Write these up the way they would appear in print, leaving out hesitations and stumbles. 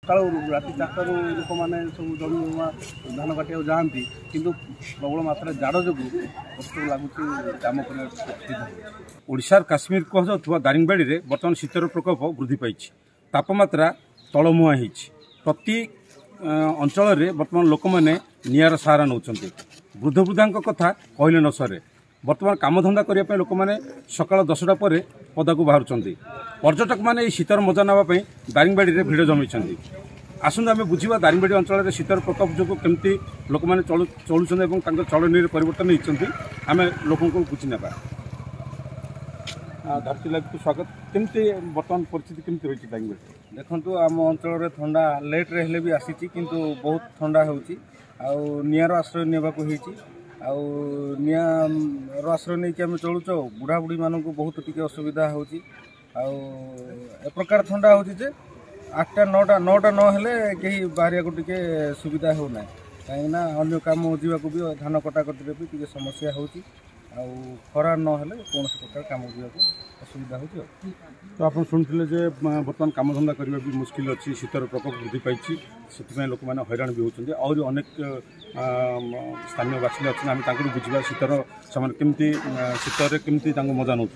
सकाल राति 4 लोक मैंने सब जमी जमा धान काटा जाती किंतु प्रबल मात्रा जाड़ जो कष्ट लगुच काम ओडिशार काश्मीर कहुवा दारिंगबाड़ी में बर्तमान शीतर प्रकोप वृद्धि पाई तापमात्रा तलमुआ हो प्रति अंचल में बर्तमान लोक मैंने निआर सहारा नौ वृद्ध वृद्धा कथा कहले न सरे बर्तमान कामधंदा करने लोक मैंने सकाल 10टा पर पदा को बाहर पर्यटक मैंने शीतर मजा नापी दारिंगबाड़ी में भिड़ जमी आसतु आम बुझा दारिंगबाड़ी अंचल में शीतर प्रकोप जो कमी लोक मैंने चलुं चलनी परिवर्तन होती आम लोक बुझी ना धरती लाइव को स्वागत केमती बर्तमान परिस्थिति केमती रही दारिंगबाड़ी देखु आम अंचल ठंडा लेट रे भी आसी किंतु बहुत ठंडा होची निआर आश्रय नेबाकू निआर आश्रय नहीं आम चलुच बुढ़ा बुढ़ी मानक बहुत टी असुविधा होची प्रकार ठंडा हो 8टा 9टा नहेले कहीं बाहर को टे सुविधा होना कहीं अन्य काम जावाक भी धान कटाकटी भी टे समस्या होची खरा नहेले कौन प्रकार काम जावाक असुविधा हो तो आप शुणुते बर्तमान कामधंदा करने भी मुस्किल अच्छी शीतर प्रकोप वृद्धि पाई से लोक मैंने हैरान भी होती और अनेक स्थानीय बासिंदा अच्छे आम बुझा शीतर से केमती शीतर केमती मजा नौ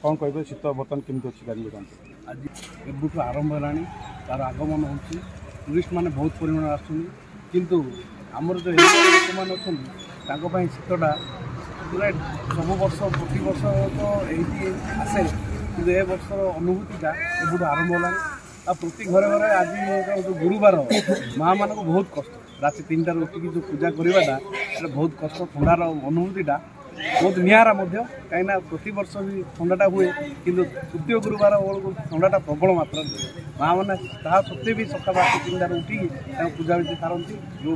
कौन कहे शीत बर्तमान केमती अच्छी दारिंगबाड़ी आज एबुठ आरंभ है तार आगमन हो टूरिस्ट मैंने बहुत परिमाण आसुँच आमर जो लोक मैंने अच्छा शीतटा पूरा सब वर्ष प्रति वर्ष तो ये आसे कि ए वर्ष अनुभूतिटा एबुठ आरंभ है प्रति घरे घरे आज जो गुरुवार माँ मान बहुत कष्ट राति 3टार उठिकी जो पूजा करवाटा बहुत कष्ट ठंडार अनुभूतिटा बहुत निआरा कहीं प्रति वर्ष भी ठंडाटा हुए किंतु तृतीय गुरुवार बेलू ठंडाटा प्रबल मात्रा माँ मैंने ता सत्वे भी सकाल राति 3टार उठिकी पूजा विधि सारती जो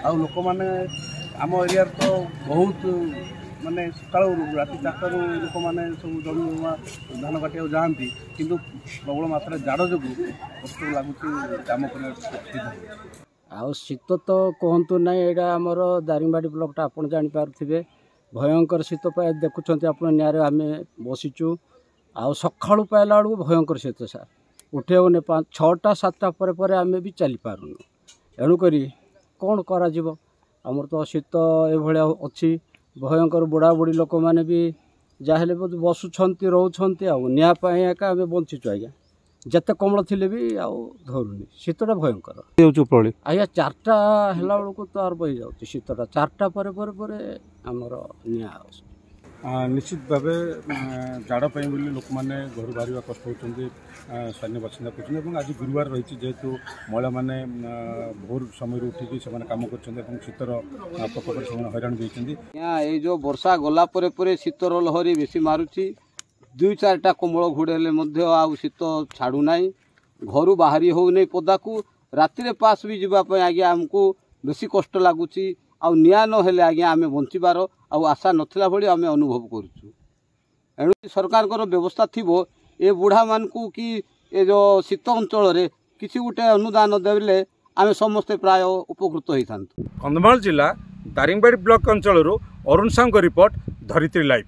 आउ लोक मैंने आम एरिया तो बहुत माने सकाल राति 4 लोक मैंने सब जमी जमा धान काटा जाती किंतु प्रबल मात्रा जाड़ जो कष्ट लगुच काम कर शीत तो कहतु ना यहाँ आमर दारिंगबाड़ी ब्लॉकटा आप जापारे भयंकर शीत पाए देखुं आप निआरे आम बसीचु आ सका पाइला बेलू भयंकर शीत सार उठेने 6टा 7टा पर आम भी चली पारुनु एणुक कौन कर शीत एभलिया अच्छी भयंकर बुढ़ा बुढ़ी लोक मैंने भी जहाँ बसुंच रोच निपाई एका आम बंचीचु आज्ञा जिते कमल थी भी धरुनी शीतटा भयंकर आज्ञा 4टा है बेलू तो आरंभ हो जाऊँगी शीतटा 4टा पर आमर निआ निश्चित भाव जाड़ाई बोली लोक मैंने घर बाहर कष्ट होती स्थानीय बासिंदा कहते आज गुरुवार रही जेहेतु महिला मैंने भोर समय उठिकी से कम कर शीतर प्रकोप से हैरान भी होती जो वर्षा गला शीतर लहरी बेसी मारुची 2-4टा कम्बल घोड़े आउ शीत छाड़ूना घर बाहरी हो नहीं पदा को राति पास भी जावाई आज्ञा आमको बेसी कष्ट लगुच निआ नहेले आज्ञा आम बंचार आशा नथिला भली आम अनुभव करुचु एणु सरकार व्यवस्था थी ए बुढ़ा मान को कि ए जो शीत अंचल किसी गोटे अनुदान देले आम समस्ते प्राय उपकृत होता। कंधमाल जिला दारिंगबाड़ी ब्लॉक अंचल अरुण साहू रिपोर्ट धरित्री लाइव।